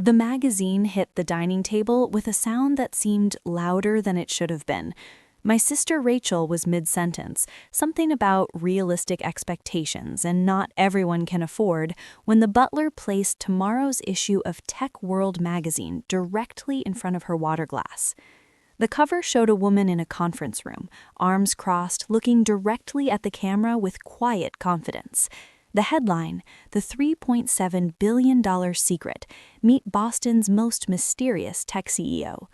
The magazine hit the dining table with a sound that seemed louder than it should have been. My sister Rachel was mid-sentence, something about realistic expectations and not everyone can afford, when the butler placed tomorrow's issue of Tech World magazine directly in front of her water glass. The cover showed a woman in a conference room, arms crossed, looking directly at the camera with quiet confidence. The headline, "The $3.7 billion secret, meet Boston's most mysterious tech CEO."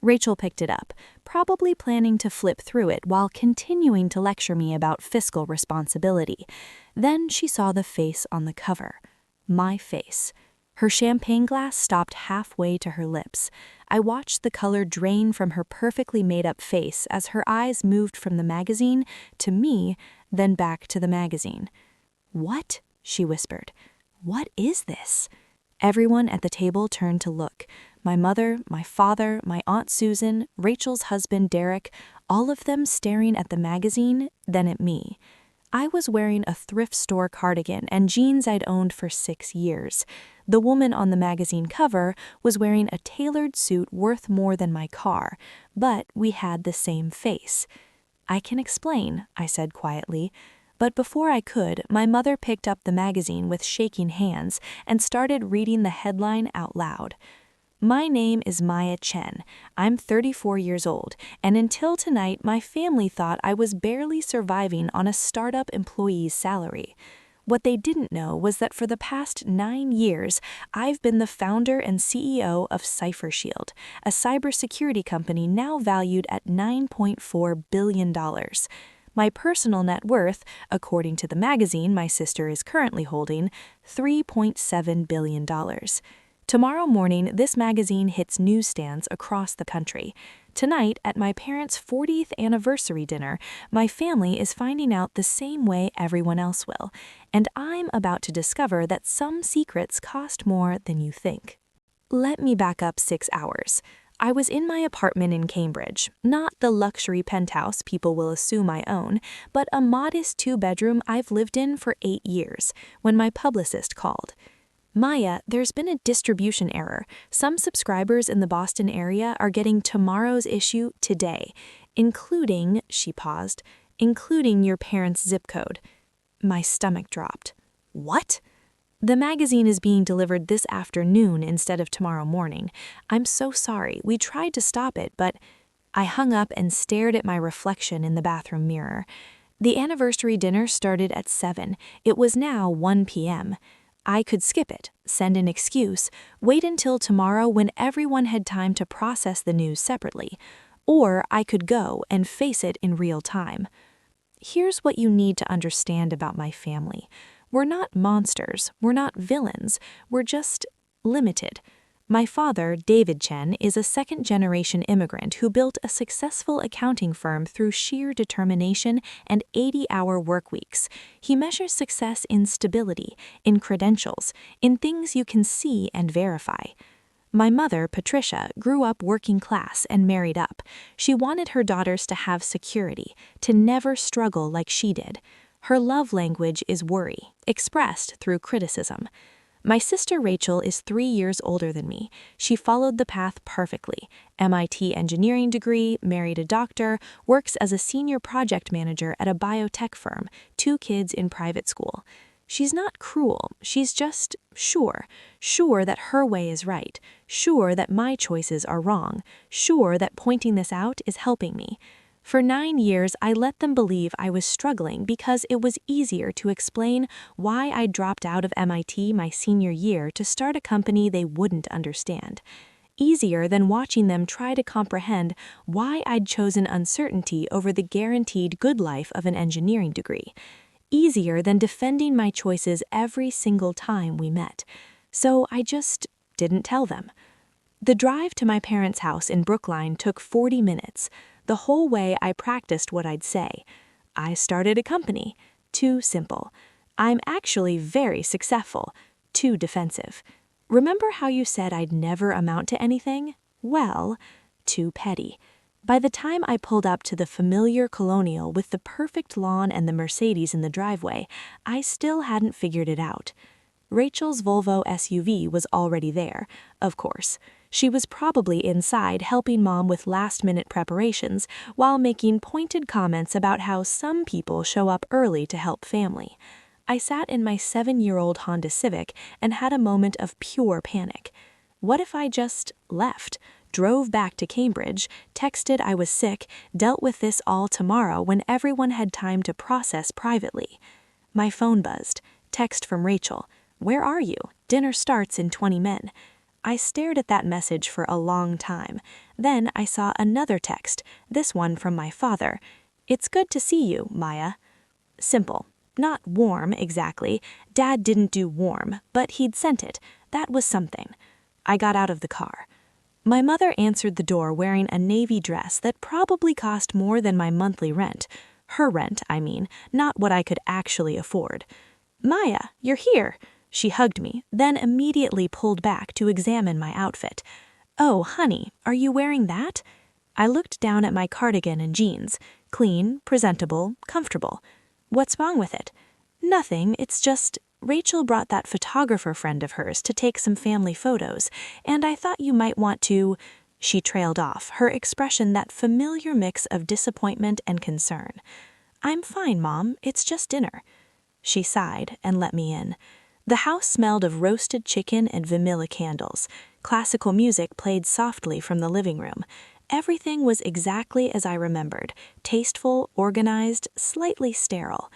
Rachel picked it up, probably planning to flip through it while continuing to lecture me about fiscal responsibility. Then she saw the face on the cover. My face. Her champagne glass stopped halfway to her lips. I watched the color drain from her perfectly made-up face as her eyes moved from the magazine to me, then back to the magazine. "What?" she whispered. "What is this?" Everyone at the table turned to look. My mother, my father, my Aunt Susan, Rachel's husband Derek, all of them staring at the magazine, then at me. I was wearing a thrift store cardigan and jeans I'd owned for 6 years. The woman on the magazine cover was wearing a tailored suit worth more than my car, but we had the same face. "I can explain," I said quietly. But before I could, my mother picked up the magazine with shaking hands and started reading the headline out loud. "My name is Maya Chen. I'm 34 years old, and until tonight my family thought I was barely surviving on a startup employee's salary. What they didn't know was that for the past 9 years, I've been the founder and CEO of CypherShield, a cybersecurity company now valued at $9.4 billion. My personal net worth, according to the magazine my sister is currently holding, $3.7 billion. Tomorrow morning, this magazine hits newsstands across the country. Tonight, at my parents' 40th anniversary dinner, my family is finding out the same way everyone else will, and I'm about to discover that some secrets cost more than you think." Let me back up 6 hours. I was in my apartment in Cambridge, not the luxury penthouse people will assume I own, but a modest 2-bedroom I've lived in for 8 years, when my publicist called. "Maya, there's been a distribution error. Some subscribers in the Boston area are getting tomorrow's issue today, including," she paused, "including your parents' zip code." My stomach dropped. "What?" "The magazine is being delivered this afternoon instead of tomorrow morning. I'm so sorry. We tried to stop it, but—" I hung up and stared at my reflection in the bathroom mirror. The anniversary dinner started at 7. It was now 1 p.m. I could skip it, send an excuse, wait until tomorrow when everyone had time to process the news separately. Or I could go and face it in real time. Here's what you need to understand about my family. We're not monsters, we're not villains, we're just limited. My father, David Chen, is a second-generation immigrant who built a successful accounting firm through sheer determination and 80-hour work weeks. He measures success in stability, in credentials, in things you can see and verify. My mother, Patricia, grew up working class and married up. She wanted her daughters to have security, to never struggle like she did. Her love language is worry, expressed through criticism. My sister Rachel is 3 years older than me. She followed the path perfectly. MIT engineering degree, married a doctor, works as a senior project manager at a biotech firm, 2 kids in private school. She's not cruel, she's just sure that her way is right, sure that my choices are wrong, sure that pointing this out is helping me. For 9 years, I let them believe I was struggling because it was easier to explain why I dropped out of MIT my senior year to start a company they wouldn't understand. Easier than watching them try to comprehend why I'd chosen uncertainty over the guaranteed good life of an engineering degree. Easier than defending my choices every single time we met. So I just didn't tell them. The drive to my parents' house in Brookline took 40 minutes. The whole way I practiced what I'd say. I started a company. Too simple. I'm actually very successful. Too defensive. Remember how you said I'd never amount to anything? Well, too petty. By the time I pulled up to the familiar Colonial with the perfect lawn and the Mercedes in the driveway, I still hadn't figured it out. Rachel's Volvo SUV was already there, of course. She was probably inside helping Mom with last-minute preparations while making pointed comments about how some people show up early to help family. I sat in my 7-year-old Honda Civic and had a moment of pure panic. What if I just left, drove back to Cambridge, texted I was sick, dealt with this all tomorrow when everyone had time to process privately? My phone buzzed. Text from Rachel. "Where are you? Dinner starts in 20 min." I stared at that message for a long time. Then I saw another text, this one from my father. "It's good to see you, Maya." Simple. Not warm, exactly. Dad didn't do warm, but he'd sent it. That was something. I got out of the car. My mother answered the door wearing a navy dress that probably cost more than my monthly rent. Her rent, I mean, not what I could actually afford. "Maya, you're here." She hugged me, then immediately pulled back to examine my outfit. "Oh, honey, are you wearing that?" I looked down at my cardigan and jeans. Clean, presentable, comfortable. "What's wrong with it?" "Nothing, it's just Rachel brought that photographer friend of hers to take some family photos, and I thought you might want to—" She trailed off, her expression that familiar mix of disappointment and concern. "I'm fine, Mom, it's just dinner." She sighed and let me in. The house smelled of roasted chicken and vanilla candles. Classical music played softly from the living room. Everything was exactly as I remembered, tasteful, organized, slightly sterile.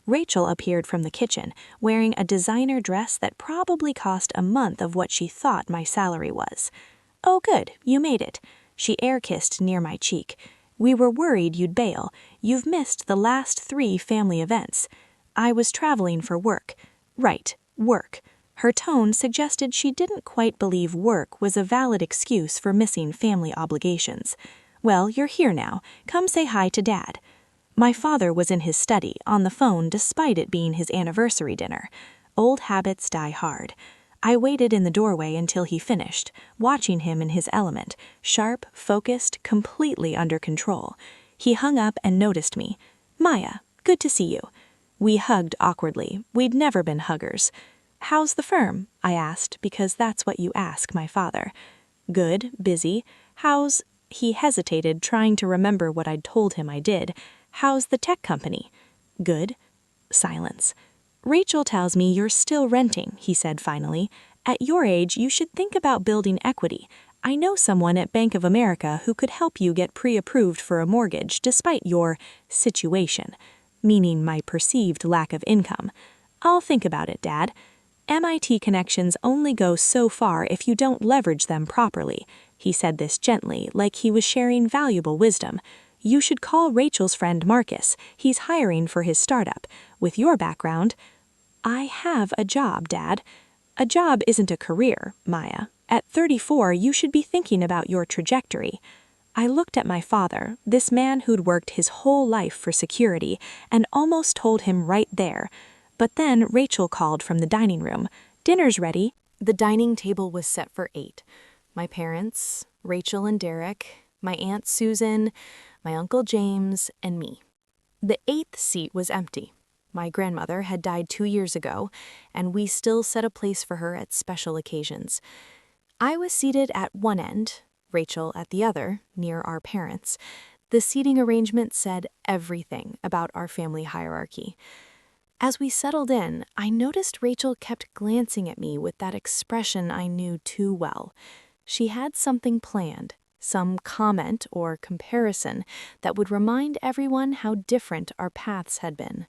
Rachel appeared from the kitchen, wearing a designer dress that probably cost a month of what she thought my salary was. "Oh good, you made it." She air-kissed near my cheek. "We were worried you'd bail. You've missed the last 3 family events." I was traveling for work. Right, work. Her tone suggested she didn't quite believe work was a valid excuse for missing family obligations. "Well, you're here now. Come say hi to Dad." My father was in his study, on the phone despite it being his anniversary dinner. Old habits die hard. I waited in the doorway until he finished, watching him in his element, sharp, focused, completely under control. He hung up and noticed me. "Maya, good to see you." We hugged awkwardly. We'd never been huggers. "How's the firm?" I asked, because that's what you ask my father. "Good, busy. How's—" He hesitated, trying to remember what I'd told him I did. "How's the tech company?" "Good." Silence. "Rachel tells me you're still renting," he said finally. "At your age, you should think about building equity. I know someone at Bank of America who could help you get pre-approved for a mortgage despite your situation," meaning my perceived lack of income. "I'll think about it, Dad. MIT connections only go so far if you don't leverage them properly." He said this gently, like he was sharing valuable wisdom. "You should call Rachel's friend Marcus. He's hiring for his startup. With your background—" "I have a job, Dad." "A job isn't a career, Maya. At 34, you should be thinking about your trajectory." I looked at my father, this man who'd worked his whole life for security, and almost told him right there. But then Rachel called from the dining room. "Dinner's ready." The dining table was set for 8. My parents, Rachel and Derek, my Aunt Susan, my Uncle James, and me. The 8th seat was empty. My grandmother had died 2 years ago, and we still set a place for her at special occasions. I was seated at one end, Rachel at the other, near our parents. The seating arrangement said everything about our family hierarchy. As we settled in, I noticed Rachel kept glancing at me with that expression I knew too well. She had something planned, some comment or comparison that would remind everyone how different our paths had been.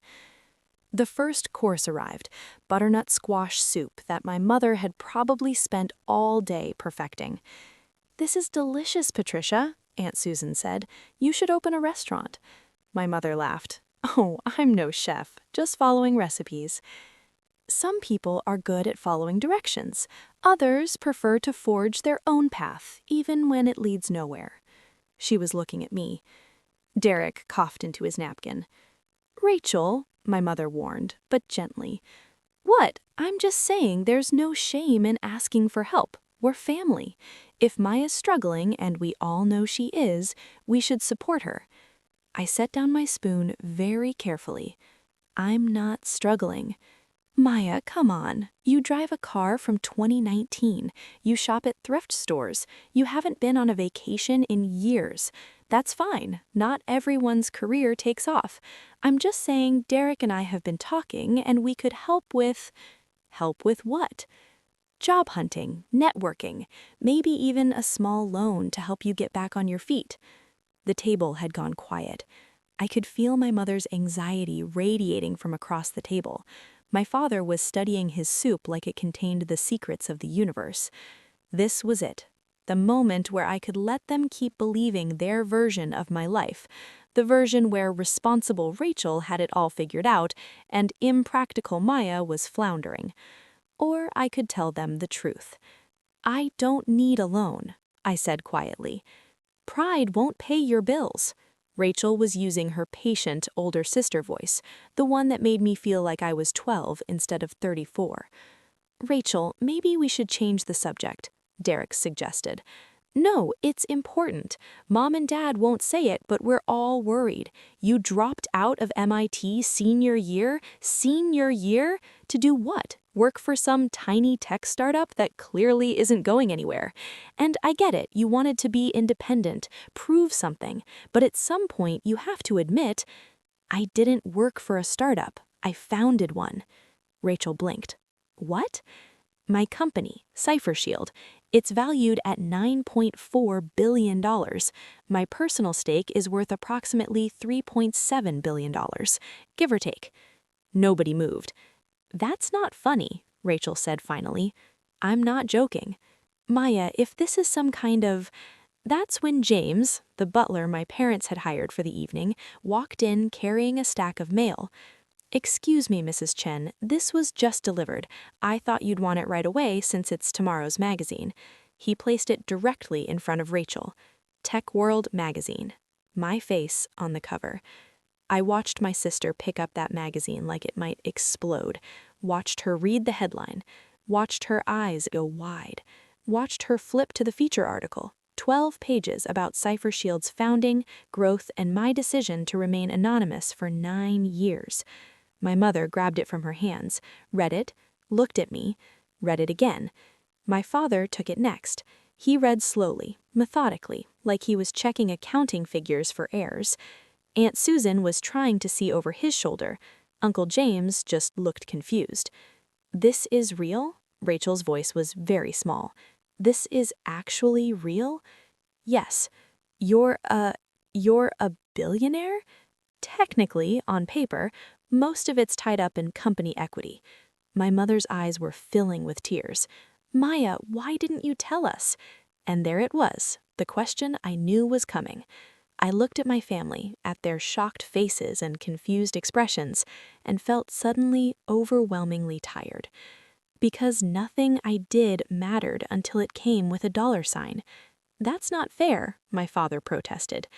The first course arrived, butternut squash soup that my mother had probably spent all day perfecting. "This is delicious, Patricia," Aunt Susan said. "You should open a restaurant." My mother laughed. "Oh, I'm no chef, just following recipes." Some people are good at following directions. Others prefer to forge their own path, even when it leads nowhere. She was looking at me. Derek coughed into his napkin. "Rachel," my mother warned, but gently. "What? I'm just saying there's no shame in asking for help. We're family. If Maya's struggling, and we all know she is, we should support her." I set down my spoon very carefully. "I'm not struggling." Maya, come on. You drive a car from 2019. You shop at thrift stores. You haven't been on a vacation in years. That's fine. Not everyone's career takes off. I'm just saying Derek and I have been talking and we could help with... Help with what? Job hunting, networking, maybe even a small loan to help you get back on your feet. The table had gone quiet. I could feel my mother's anxiety radiating from across the table. My father was studying his soup like it contained the secrets of the universe. This was it, the moment where I could let them keep believing their version of my life, the version where responsible Rachel had it all figured out and impractical Maya was floundering. Or I could tell them the truth. I don't need a loan, I said quietly. Pride won't pay your bills. Rachel was using her patient older sister voice, the one that made me feel like I was 12 instead of 34. Rachel, maybe we should change the subject, Derek suggested. No, it's important. Mom and Dad won't say it, but we're all worried. You dropped out of MIT senior year? Senior year? To do what? Work for some tiny tech startup that clearly isn't going anywhere. And I get it, you wanted to be independent, prove something, but at some point you have to admit, I didn't work for a startup. I founded one. Rachel blinked. What? My company, Cipher Shield. It's valued at $9.4 billion. My personal stake is worth approximately $3.7 billion, give or take. Nobody moved. That's not funny, Rachel said finally. I'm not joking. Maya, if this is some kind of... That's when James, the butler my parents had hired for the evening, walked in carrying a stack of mail. Excuse me, Mrs. Chen, this was just delivered. I thought you'd want it right away since it's tomorrow's magazine. He placed it directly in front of Rachel. Tech World magazine. My face on the cover. I watched my sister pick up that magazine like it might explode, watched her read the headline, watched her eyes go wide, watched her flip to the feature article, 12 pages about Cipher Shield's founding, growth, and my decision to remain anonymous for 9 years. My mother grabbed it from her hands, read it, looked at me, read it again. My father took it next. He read slowly, methodically, like he was checking accounting figures for heirs. Aunt Susan was trying to see over his shoulder. Uncle James just looked confused. This is real? Rachel's voice was very small. This is actually real? Yes. You're a billionaire? Technically, on paper, most of it's tied up in company equity. My mother's eyes were filling with tears. Maya, why didn't you tell us? And there it was, the question I knew was coming. I looked at my family, at their shocked faces and confused expressions, and felt suddenly overwhelmingly tired. Because nothing I did mattered until it came with a dollar sign. That's not fair, my father protested.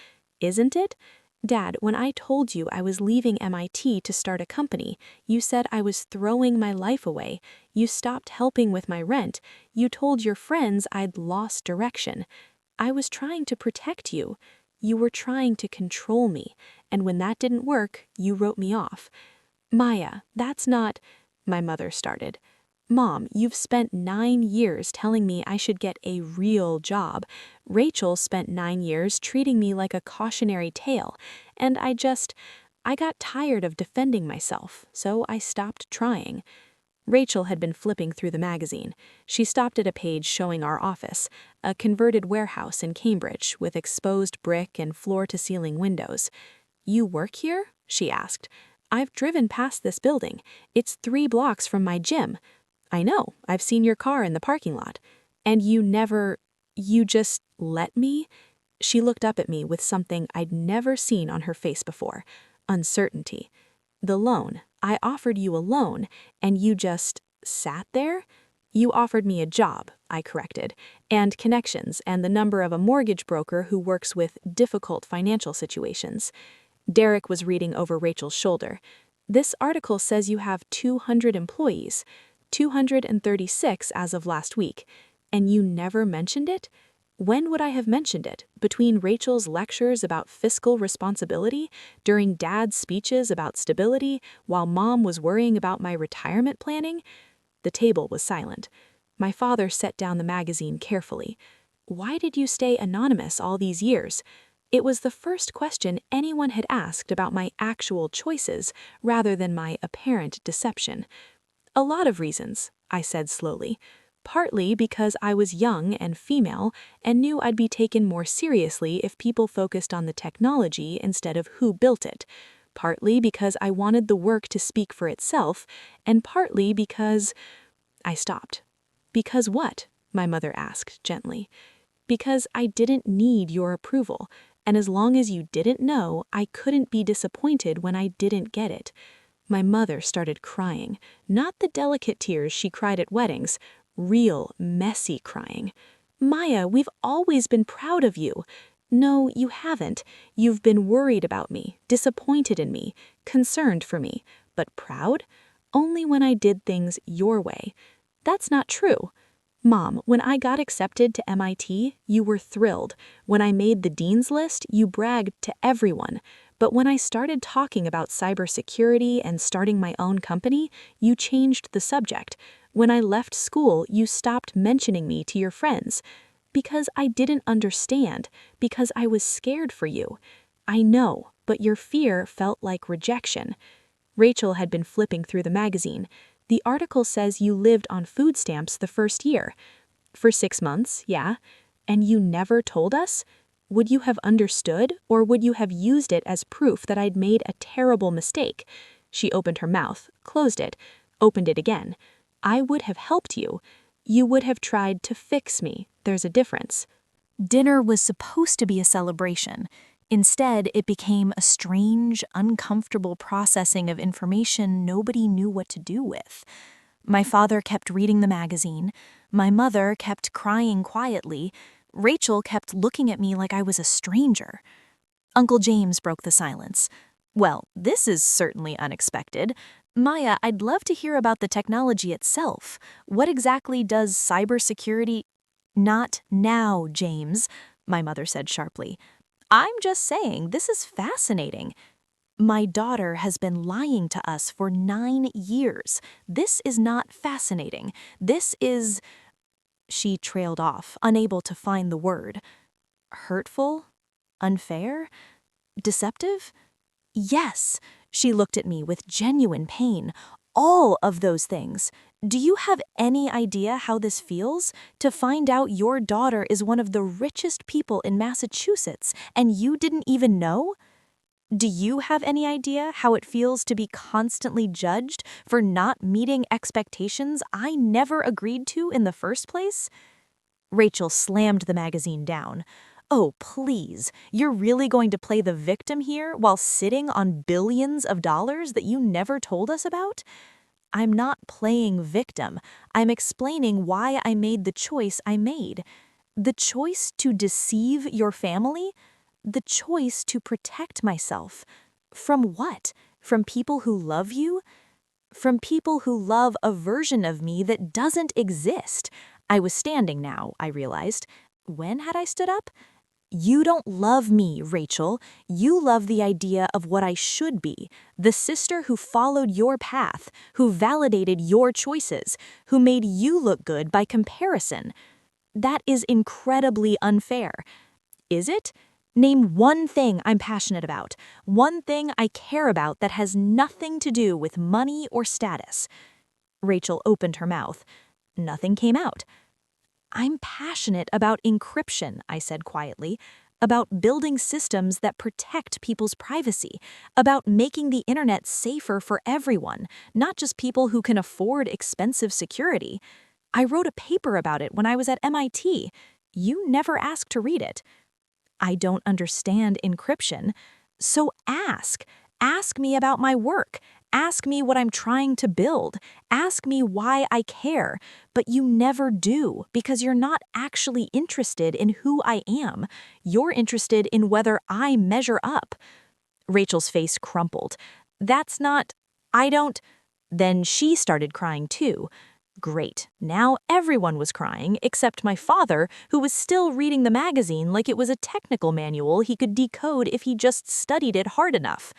Isn't it? Dad, when I told you I was leaving MIT to start a company, you said I was throwing my life away. You stopped helping with my rent. You told your friends I'd lost direction. I was trying to protect you. You were trying to control me, and when that didn't work, you wrote me off. Maya, that's not... My mother started. Mom, you've spent 9 years telling me I should get a real job. Rachel spent 9 years treating me like a cautionary tale, and I got tired of defending myself, so I stopped trying. Rachel had been flipping through the magazine. She stopped at a page showing our office, a converted warehouse in Cambridge with exposed brick and floor-to-ceiling windows. You work here? She asked. I've driven past this building. It's 3 blocks from my gym. I know, I've seen your car in the parking lot. And you just let me? She looked up at me with something I'd never seen on her face before, uncertainty. The loan, I offered you a loan, and you just sat there? You offered me a job, I corrected, and connections and the number of a mortgage broker who works with difficult financial situations. Derek was reading over Rachel's shoulder. This article says you have 200 employees. 236 as of last week, and you never mentioned it? When would I have mentioned it? Between Rachel's lectures about fiscal responsibility, during Dad's speeches about stability, while Mom was worrying about my retirement planning? The table was silent. My father set down the magazine carefully. Why did you stay anonymous all these years? It was the first question anyone had asked about my actual choices rather than my apparent deception. A lot of reasons, I said slowly. Partly because I was young and female and knew I'd be taken more seriously if people focused on the technology instead of who built it. Partly because I wanted the work to speak for itself, and partly because... I stopped. Because what? My mother asked gently. Because I didn't need your approval, and as long as you didn't know, I couldn't be disappointed when I didn't get it. My mother started crying, not the delicate tears she cried at weddings, real, messy crying. Maya, we've always been proud of you. No, you haven't. You've been worried about me, disappointed in me, concerned for me. But proud? Only when I did things your way. That's not true. Mom, when I got accepted to MIT, you were thrilled. When I made the dean's list, you bragged to everyone. But when I started talking about cybersecurity and starting my own company, you changed the subject. When I left school, you stopped mentioning me to your friends. Because I didn't understand, because I was scared for you. I know, but your fear felt like rejection. Rachel had been flipping through the magazine. The article says you lived on food stamps the first year. For 6 months, yeah. And you never told us? Would you have understood, or would you have used it as proof that I'd made a terrible mistake? She opened her mouth, closed it, opened it again. I would have helped you. You would have tried to fix me. There's a difference. Dinner was supposed to be a celebration. Instead, it became a strange, uncomfortable processing of information nobody knew what to do with. My father kept reading the magazine. My mother kept crying quietly. Rachel kept looking at me like I was a stranger. Uncle James broke the silence. Well, this is certainly unexpected. Maya, I'd love to hear about the technology itself. What exactly does cybersecurity... Not now, James, my mother said sharply. I'm just saying, this is fascinating. My daughter has been lying to us for 9 years. This is not fascinating. This is... She trailed off, unable to find the word. Hurtful? Unfair? Deceptive? Yes, she looked at me with genuine pain. All of those things. Do you have any idea how this feels? To find out your daughter is one of the richest people in Massachusetts and you didn't even know? Do you have any idea how it feels to be constantly judged for not meeting expectations I never agreed to in the first place? Rachel slammed the magazine down. Oh, please, you're really going to play the victim here while sitting on billions of dollars that you never told us about? I'm not playing victim. I'm explaining why I made the choice I made. The choice to deceive your family? The choice to protect myself. From what? From people who love you? From people who love a version of me that doesn't exist. I was standing now, I realized. When had I stood up? You don't love me, Rachel. You love the idea of what I should be, the sister who followed your path, who validated your choices, who made you look good by comparison. That is incredibly unfair. Is it? Name one thing I'm passionate about, one thing I care about that has nothing to do with money or status. Rachel opened her mouth. Nothing came out. I'm passionate about encryption, I said quietly, about building systems that protect people's privacy, about making the internet safer for everyone, not just people who can afford expensive security. I wrote a paper about it when I was at MIT. You never asked to read it. I don't understand encryption. So ask. Ask me about my work. Ask me what I'm trying to build. Ask me why I care. But you never do, because you're not actually interested in who I am. You're interested in whether I measure up. Rachel's face crumpled. That's not... I don't... Then she started crying too. Great. Now everyone was crying except my father, who was still reading the magazine like it was a technical manual he could decode if he just studied it hard enough.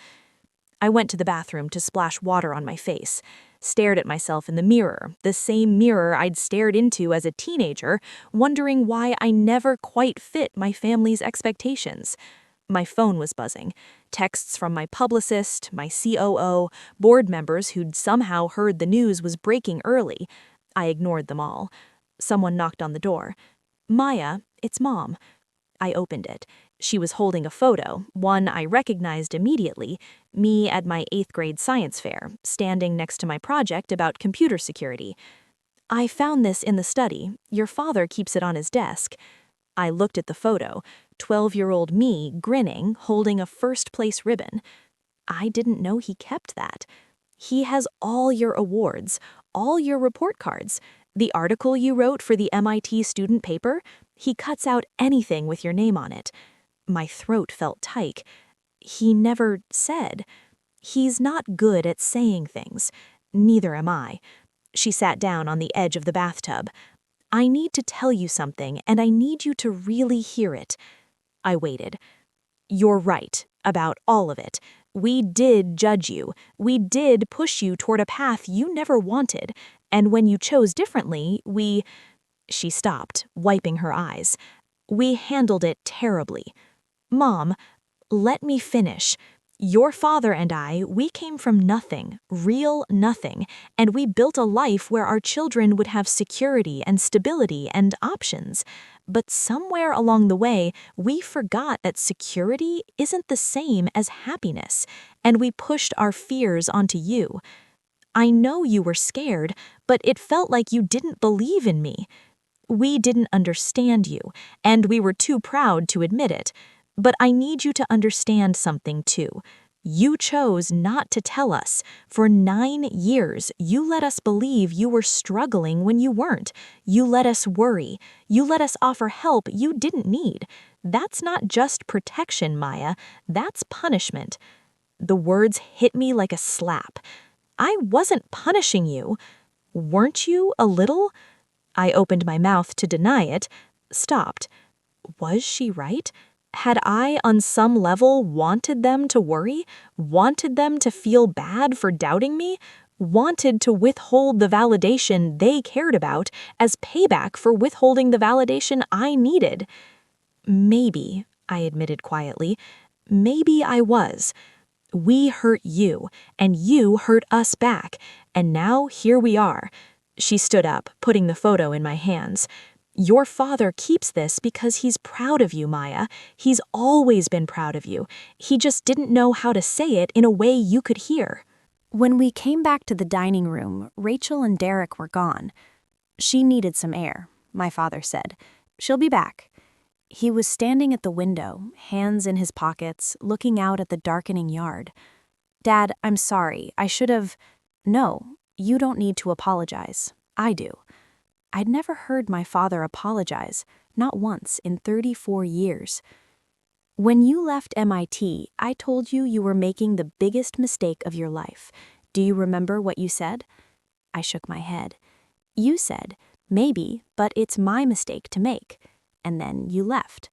I went to the bathroom to splash water on my face, stared at myself in the mirror, the same mirror I'd stared into as a teenager, wondering why I never quite fit my family's expectations. My phone was buzzing. Texts from my publicist, my COO, board members who'd somehow heard the news was breaking early. I ignored them all. Someone knocked on the door. "Maya, it's Mom." I opened it. She was holding a photo, one I recognized immediately, me at my 8th grade science fair, standing next to my project about computer security. "I found this in the study. Your father keeps it on his desk." I looked at the photo, 12-year-old me grinning, holding a first-place ribbon. I didn't know he kept that. He has all your awards, all your report cards, the article you wrote for the MIT student paper. He cuts out anything with your name on it. My throat felt tight. He never said. He's not good at saying things. Neither am I. She sat down on the edge of the bathtub. "I need to tell you something, and I need you to really hear it." I waited. "You're right about all of it. We did judge you. We did push you toward a path you never wanted. And when you chose differently, we—" She stopped, wiping her eyes. "We handled it terribly. Mom, let me finish. Your father and I, we came from nothing, real nothing, and we built a life where our children would have security and stability and options. But somewhere along the way, we forgot that security isn't the same as happiness, and we pushed our fears onto you. I know you were scared, but it felt like you didn't believe in me. We didn't understand you, and we were too proud to admit it. But I need you to understand something too. You chose not to tell us. For 9 years, you let us believe you were struggling when you weren't. You let us worry. You let us offer help you didn't need. That's not just protection, Maya. That's punishment." The words hit me like a slap. I wasn't punishing you. Weren't you, a little? I opened my mouth to deny it, stopped. Was she right? Had I, on some level, wanted them to worry? Wanted them to feel bad for doubting me? Wanted to withhold the validation they cared about as payback for withholding the validation I needed? Maybe, I admitted quietly. Maybe I was. We hurt you, and you hurt us back, and now here we are. She stood up, putting the photo in my hands. Your father keeps this because he's proud of you, Maya. He's always been proud of you. He just didn't know how to say it in a way you could hear. When we came back to the dining room, Rachel and Derek were gone. "She needed some air," my father said. "She'll be back." He was standing at the window, hands in his pockets, looking out at the darkening yard. "Dad, I'm sorry. I should have—" "No, you don't need to apologize. I do." I'd never heard my father apologize, not once in 34 years. "When you left MIT, I told you you were making the biggest mistake of your life. Do you remember what you said?" I shook my head. "You said, maybe, but it's my mistake to make. And then you left."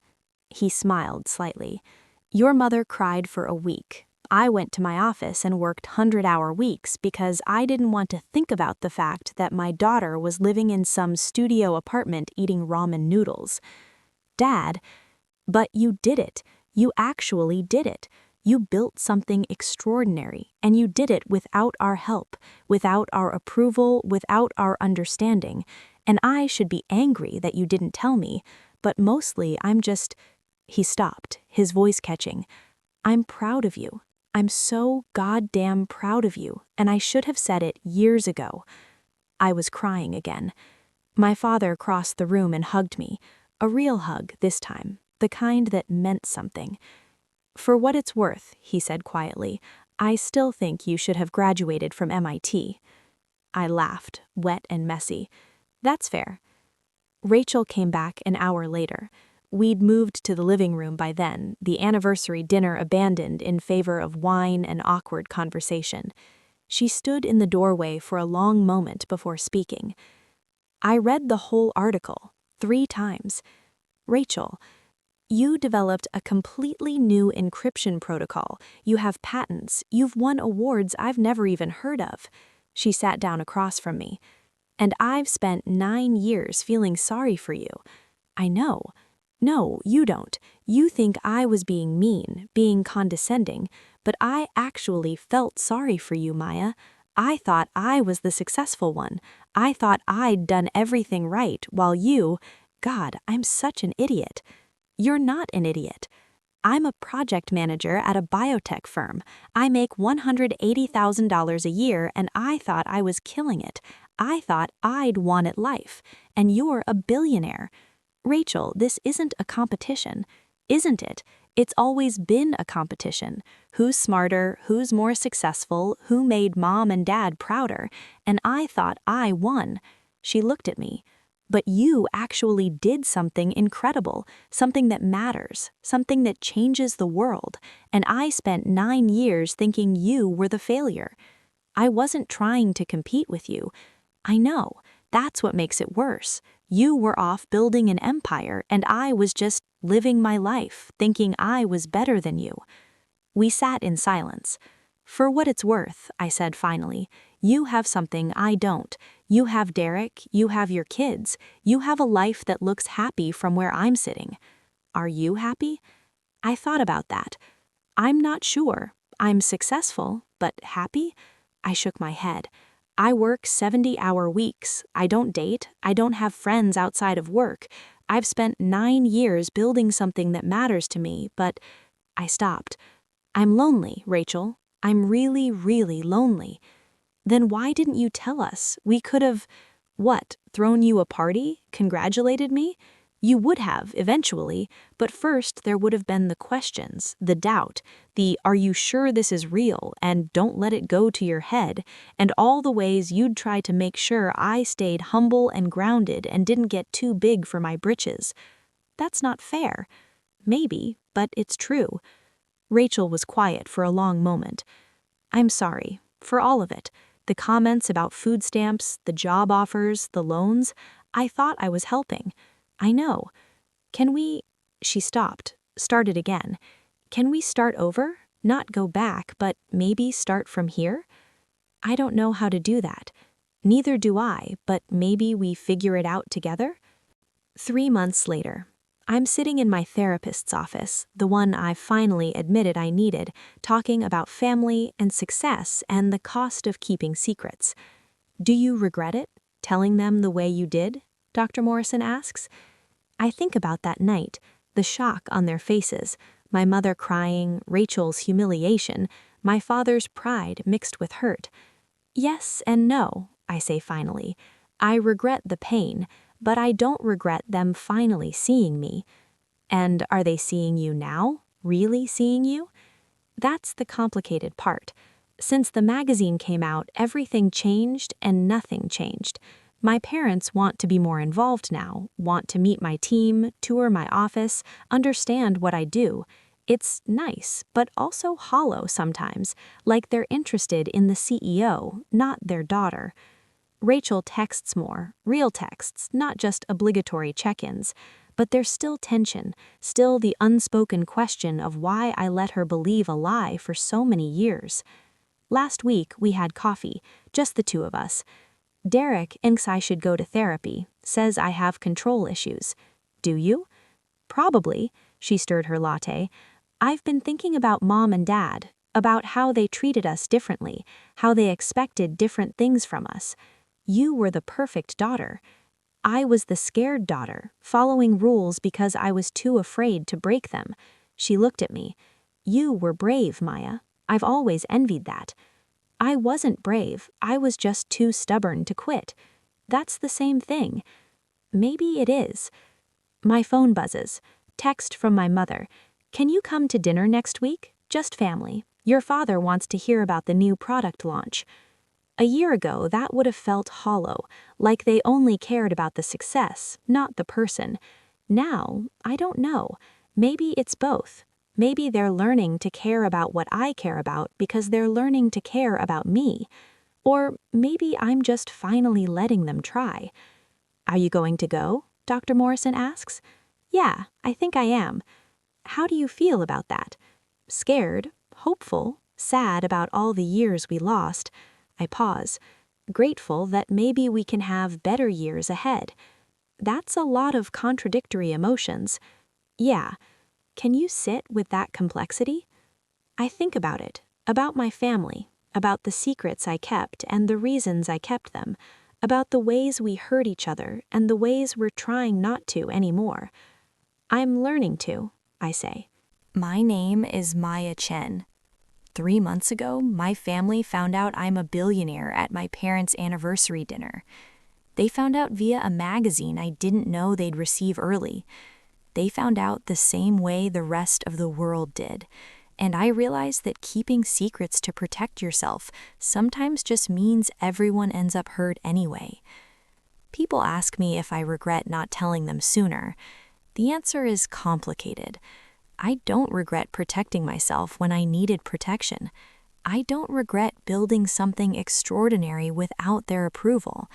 He smiled slightly. "Your mother cried for a week. I went to my office and worked 100-hour weeks because I didn't want to think about the fact that my daughter was living in some studio apartment eating ramen noodles. Dad, but you did it. You actually did it. You built something extraordinary, and you did it without our help, without our approval, without our understanding. And I should be angry that you didn't tell me, but mostly I'm just—" He stopped, his voice catching. "I'm proud of you. I'm so goddamn proud of you, and I should have said it years ago." I was crying again. My father crossed the room and hugged me. A real hug this time, the kind that meant something. "For what it's worth," he said quietly, "I still think you should have graduated from MIT." I laughed, wet and messy. "That's fair." Rachel came back an hour later. We'd moved to the living room by then, the anniversary dinner abandoned in favor of wine and awkward conversation. She stood in the doorway for a long moment before speaking. I read the whole article 3 times. Rachel, you developed a completely new encryption protocol. You have patents. You've won awards I've never even heard of. She sat down across from me. And I've spent 9 years feeling sorry for you. I know. No, you don't. You think I was being mean, being condescending, but I actually felt sorry for you, Maya. I thought I was the successful one. I thought I'd done everything right, while you, God, I'm such an idiot. You're not an idiot. I'm a project manager at a biotech firm. I make $180,000 a year, and I thought I was killing it. I thought I'd won at life, and you're a billionaire. Rachel, this isn't a competition, isn't it? It's always been a competition. Who's smarter, who's more successful, who made mom and dad prouder, and I thought I won. She looked at me. But you actually did something incredible, something that matters, something that changes the world, and I spent 9 years thinking you were the failure. I wasn't trying to compete with you. I know, that's what makes it worse. You were off building an empire, and I was just living my life, thinking I was better than you. We sat in silence. For what it's worth, I said finally, you have something I don't. You have Derek, you have your kids, you have a life that looks happy from where I'm sitting. Are you happy? I thought about that. I'm not sure. I'm successful, but happy? I shook my head. I work 70-hour weeks. I don't date. I don't have friends outside of work. I've spent 9 years building something that matters to me, but I stopped. I'm lonely, Rachel. I'm really, really lonely. Then why didn't you tell us? We could have, what, thrown you a party, congratulated me? You would have, eventually, but first there would have been the questions, the doubt, the are you sure this is real, and don't let it go to your head, and all the ways you'd try to make sure I stayed humble and grounded and didn't get too big for my britches. That's not fair. Maybe, but it's true. Rachel was quiet for a long moment. I'm sorry, for all of it. The comments about food stamps, the job offers, the loans, I thought I was helping. I know. Can we... She stopped, started again. Can we start over? Not go back, but maybe start from here? I don't know how to do that. Neither do I, but maybe we figure it out together? 3 months later. I'm sitting in my therapist's office, the one I finally admitted I needed, talking about family and success and the cost of keeping secrets. Do you regret it, telling them the way you did? Dr. Morrison asks. I think about that night, the shock on their faces, my mother crying, Rachel's humiliation, my father's pride mixed with hurt. Yes and no, I say finally. I regret the pain, but I don't regret them finally seeing me. And are they seeing you now? Really seeing you? That's the complicated part. Since the magazine came out, everything changed and nothing changed. My parents want to be more involved now, want to meet my team, tour my office, understand what I do. It's nice, but also hollow sometimes, like they're interested in the CEO, not their daughter. Rachel texts more, real texts, not just obligatory check-ins. But there's still tension, still the unspoken question of why I let her believe a lie for so many years. Last week, we had coffee, just the two of us. Derek thinks I should go to therapy, says I have control issues. Do you? Probably, she stirred her latte. I've been thinking about mom and dad, about how they treated us differently, how they expected different things from us. You were the perfect daughter. I was the scared daughter, following rules because I was too afraid to break them. She looked at me. You were brave, Maya. I've always envied that. I wasn't brave. I was just too stubborn to quit. That's the same thing. Maybe it is. My phone buzzes. Text from my mother. Can you come to dinner next week? Just family. Your father wants to hear about the new product launch. A year ago, that would have felt hollow, like they only cared about the success, not the person. Now, I don't know. Maybe it's both. Maybe they're learning to care about what I care about because they're learning to care about me. Or maybe I'm just finally letting them try. Are you going to go? Dr. Morrison asks. Yeah, I think I am. How do you feel about that? Scared, hopeful, sad about all the years we lost. I pause, grateful that maybe we can have better years ahead. That's a lot of contradictory emotions. Yeah. Can you sit with that complexity? I think about it, about my family, about the secrets I kept and the reasons I kept them, about the ways we hurt each other and the ways we're trying not to anymore. I'm learning to, I say. My name is Maya Chen. 3 months ago, my family found out I'm a billionaire at my parents' anniversary dinner. They found out via a magazine I didn't know they'd receive early. They found out the same way the rest of the world did. And I realized that keeping secrets to protect yourself sometimes just means everyone ends up hurt anyway. People ask me if I regret not telling them sooner. The answer is complicated. I don't regret protecting myself when I needed protection. I don't regret building something extraordinary without their approval.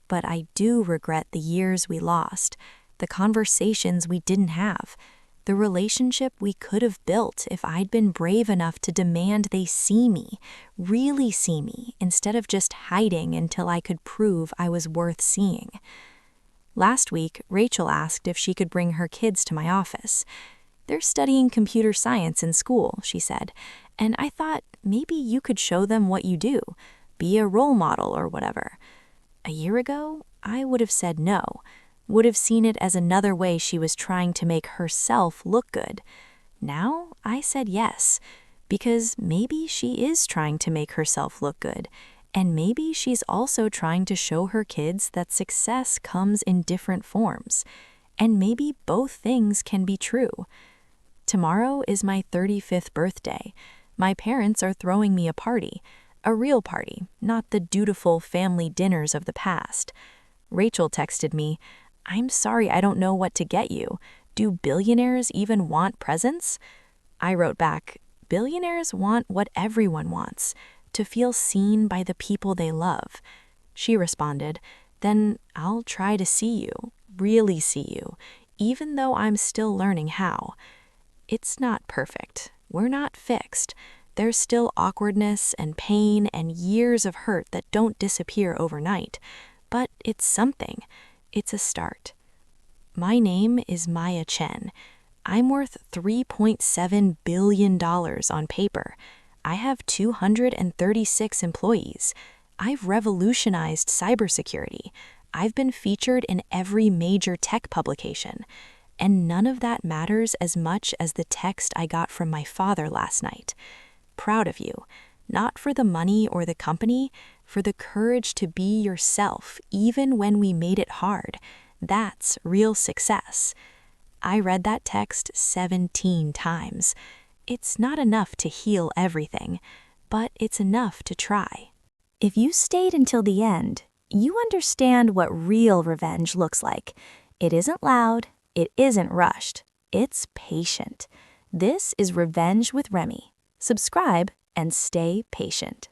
But I do regret the years we lost, the conversations we didn't have, the relationship we could have built if I'd been brave enough to demand they see me, really see me, instead of just hiding until I could prove I was worth seeing. Last week, Rachel asked if she could bring her kids to my office. They're studying computer science in school, she said, and I thought maybe you could show them what you do, be a role model or whatever. A year ago, I would have said no, would have seen it as another way she was trying to make herself look good. Now, I said yes, because maybe she is trying to make herself look good, and maybe she's also trying to show her kids that success comes in different forms, and maybe both things can be true. Tomorrow is my 35th birthday. My parents are throwing me a party. A real party, not the dutiful family dinners of the past. Rachel texted me, "I'm sorry I don't know what to get you. Do billionaires even want presents?" I wrote back, "Billionaires want what everyone wants, to feel seen by the people they love." She responded, "Then I'll try to see you, really see you, even though I'm still learning how." It's not perfect. We're not fixed. There's still awkwardness and pain and years of hurt that don't disappear overnight. But it's something. It's a start. My name is Maya Chen. I'm worth $3.7 billion on paper. I have 236 employees. I've revolutionized cybersecurity. I've been featured in every major tech publication. And none of that matters as much as the text I got from my father last night. Proud of you, not for the money or the company, for the courage to be yourself even when we made it hard. That's real success. I read that text 17 times. It's not enough to heal everything, but it's enough to try. If you stayed until the end, you understand what real revenge looks like. It isn't loud. It isn't rushed. It's patient. This is Revenge with Remy. Subscribe and stay patient.